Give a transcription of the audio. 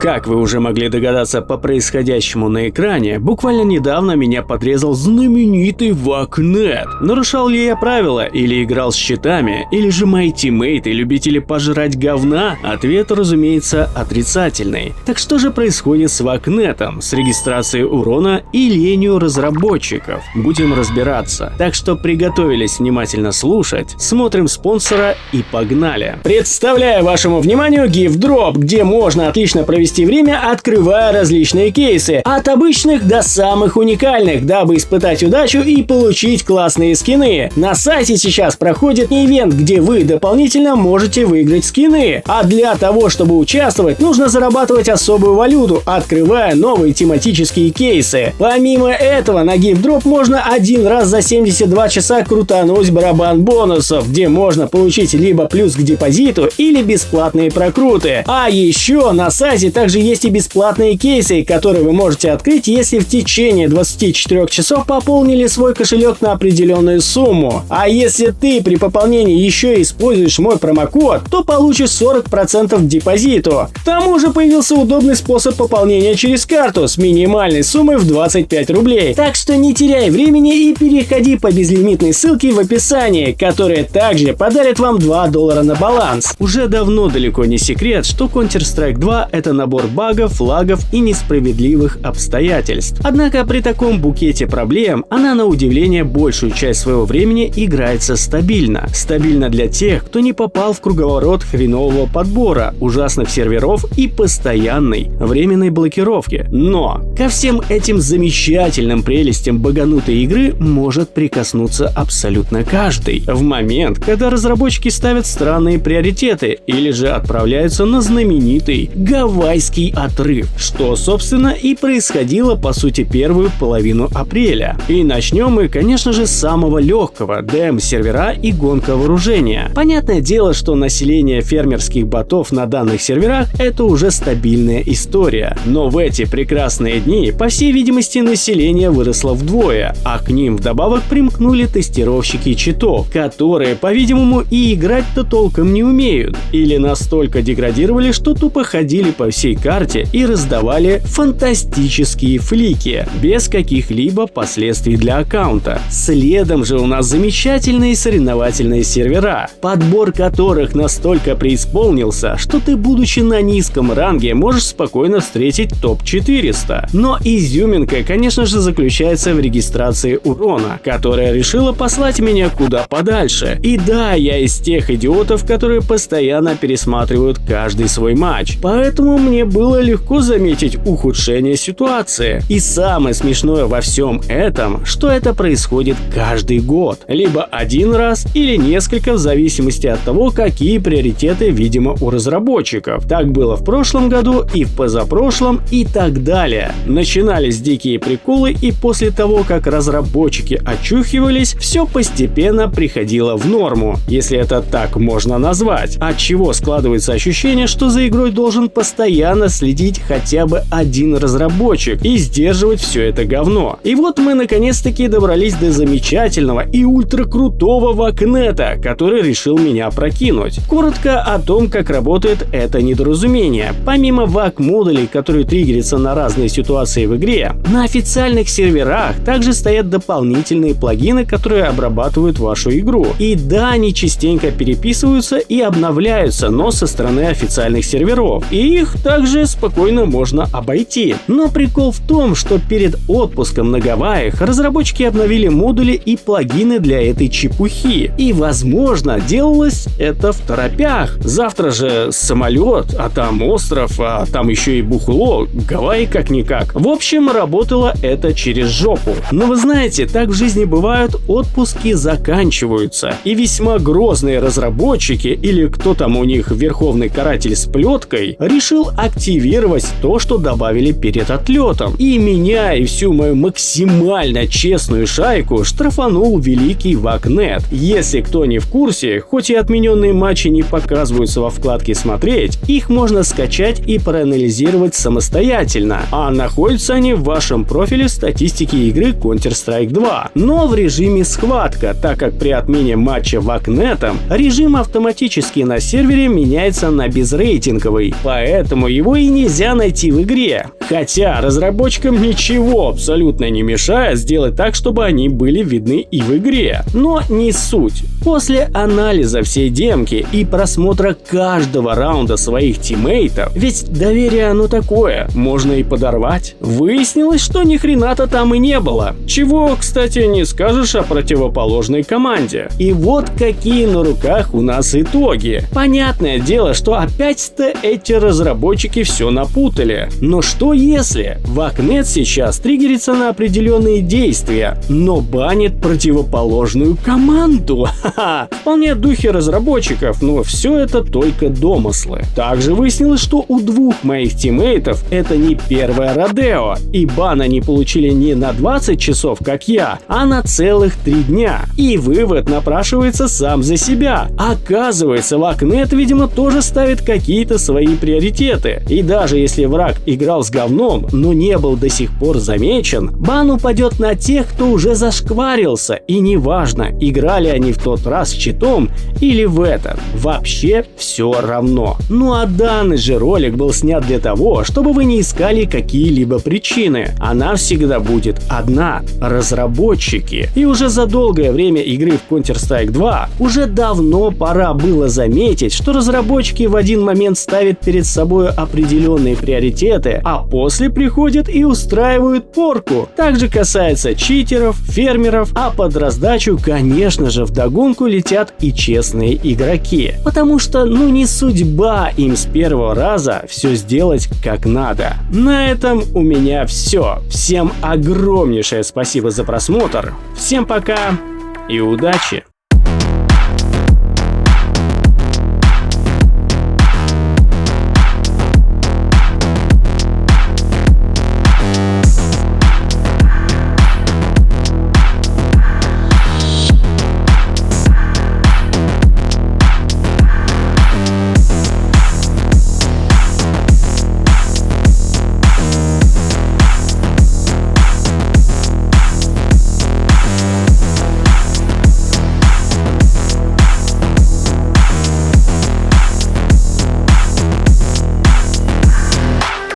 Как вы уже могли догадаться по происходящему на экране, буквально недавно меня подрезал знаменитый Вакнет. Нарушал ли я правила, или играл с читами, или же мои тиммейты любители пожрать говна? Ответ, разумеется, отрицательный. Так что же происходит с Вакнетом, с регистрацией урона и ленью разработчиков? Будем разбираться. Так что приготовились внимательно слушать, смотрим спонсора и погнали. Представляю вашему вниманию GiftDrop, где можно отлично провести время, открывая различные кейсы, от обычных до самых уникальных, дабы испытать удачу и получить классные скины. На сайте сейчас проходит ивент, где вы дополнительно можете выиграть скины, а для того, чтобы участвовать, нужно зарабатывать особую валюту, открывая новые тематические кейсы. Помимо этого, на GiftDrop можно один раз за 72 часа крутануть барабан бонусов, где можно получить либо плюс к депозиту или бесплатные прокруты. А еще на сайте также есть и бесплатные кейсы, которые вы можете открыть, если в течение 24 часов пополнили свой кошелек на определенную сумму. А если ты при пополнении еще используешь мой промокод, то получишь 40% к депозиту. К тому же появился удобный способ пополнения через карту с минимальной суммой в 25 рублей. Так что не теряй времени и переходи по безлимитной ссылке в описании, которая также подарит вам $2 на баланс. Уже давно далеко не секрет, что Counter-Strike 2 это набор багов, лагов и несправедливых обстоятельств. Однако при таком букете проблем она на удивление большую часть своего времени играется стабильно. Стабильно для тех, кто не попал в круговорот хренового подбора, ужасных серверов и постоянной временной блокировки. Но ко всем этим замечательным прелестям баганутой игры может прикоснуться абсолютно каждый. В момент, когда разработчики ставят странные приоритеты или же отправляются на знаменитый гавайский отрыв, что, собственно, и происходило, по сути, первую половину апреля. И начнем мы, конечно же, с самого легкого – ДМ-сервера и гонка вооружения. Понятное дело, что население фермерских ботов на данных серверах – это уже стабильная история. Но в эти прекрасные дни, по всей видимости, население выросло вдвое, а к ним вдобавок примкнули тестировщики читов, которые, по-видимому, и играть-то толком не умеют, или настолько деградировали, что тупо ходили по всей карте и раздавали фантастические флики, без каких-либо последствий для аккаунта. Следом же у нас замечательные соревновательные сервера, подбор которых настолько преисполнился, что ты, будучи на низком ранге, можешь спокойно встретить топ-400. Но изюминка, конечно же, заключается в регистрации урона, которая решила послать меня куда подальше. И да, я из тех идиотов, которые постоянно пересматривают каждый свой матч, поэтому мне было легко заметить ухудшение ситуации. И самое смешное во всем этом, что это происходит каждый год. Либо один раз, или несколько, в зависимости от того, какие приоритеты, видимо, у разработчиков. Так было в прошлом году и в позапрошлом и так далее. Начинались дикие приколы, и после того, как разработчики очухивались, все постепенно приходило в норму, если это так можно назвать. Отчего складывается ощущение, что за игрой должен постоянно следить хотя бы один разработчик и сдерживать все это говно. И вот мы наконец-таки добрались до замечательного и ультракрутого Вакнета, который решил меня прокинуть. Коротко о том, как работает это недоразумение. Помимо вак-модулей, которые триггерятся на разные ситуации в игре, на официальных серверах также стоят дополнительные плагины, которые обрабатывают вашу игру. И да, они частенько переписываются и обновляются, но со стороны официальных серверов. И их также спокойно можно обойти. Но прикол в том, что перед отпуском на Гавайях разработчики обновили модули и плагины для этой чепухи. И, возможно, делалось это в торопях. Завтра же самолет, а там остров, а там еще и бухло. Гавайи как-никак. В общем, работало это через жопу. Но вы знаете, так в жизни бывают, отпуски заканчиваются. И весьма грозные разработчики, или кто там у них верховный каратель с плеткой, решил активировать то, что добавили перед отлетом. И меня, и всю мою максимально честную шайку штрафанул великий Вакнет. Если кто не в курсе, хоть и отмененные матчи не показываются во вкладке «Смотреть», их можно скачать и проанализировать самостоятельно, а находятся они в вашем профиле статистики игры Counter-Strike 2, но в режиме схватка, так как при отмене матча Вакнетом режим автоматически на сервере меняется на безрейтинговый, поэтому поэтому его и нельзя найти в игре. Хотя разработчикам ничего абсолютно не мешает сделать так, чтобы они были видны и в игре. Но не суть. После анализа всей демки и просмотра каждого раунда своих тиммейтов, ведь доверие оно такое, можно и подорвать, выяснилось, что ни хрена-то там и не было. Чего, кстати, не скажешь о противоположной команде. И вот какие на руках у нас итоги. Понятное дело, что опять-то эти разработчики все напутали. Но что если Вакнет сейчас триггерится на определенные действия, но банит противоположную команду? Ха-ха. Вполне в духе разработчиков, но все это только домыслы. Также выяснилось, что у двух моих тиммейтов это не первое родео, и бан они получили не на 20 часов, как я, а на целых 3 дня. И вывод напрашивается сам за себя. Оказывается, Вакнет, видимо, тоже ставит какие-то свои приоритеты. И даже если враг играл с говном, но не был до сих пор замечен, бан упадет на тех, кто уже зашкварился, и неважно, играли они в тот раз с читом или в этот, вообще все равно. Ну а данный же ролик был снят для того, чтобы вы не искали какие-либо причины. Она всегда будет одна – разработчики. И уже за долгое время игры в Counter-Strike 2 уже давно пора было заметить, что разработчики в один момент ставят перед собой определенные приоритеты, а после приходят и устраивают порку. Также касается читеров, фермеров, а под раздачу, конечно же, вдогонку летят и честные игроки. Потому что, ну, не судьба им с первого раза все сделать как надо. На этом у меня все. Всем огромнейшее спасибо за просмотр. Всем пока и удачи!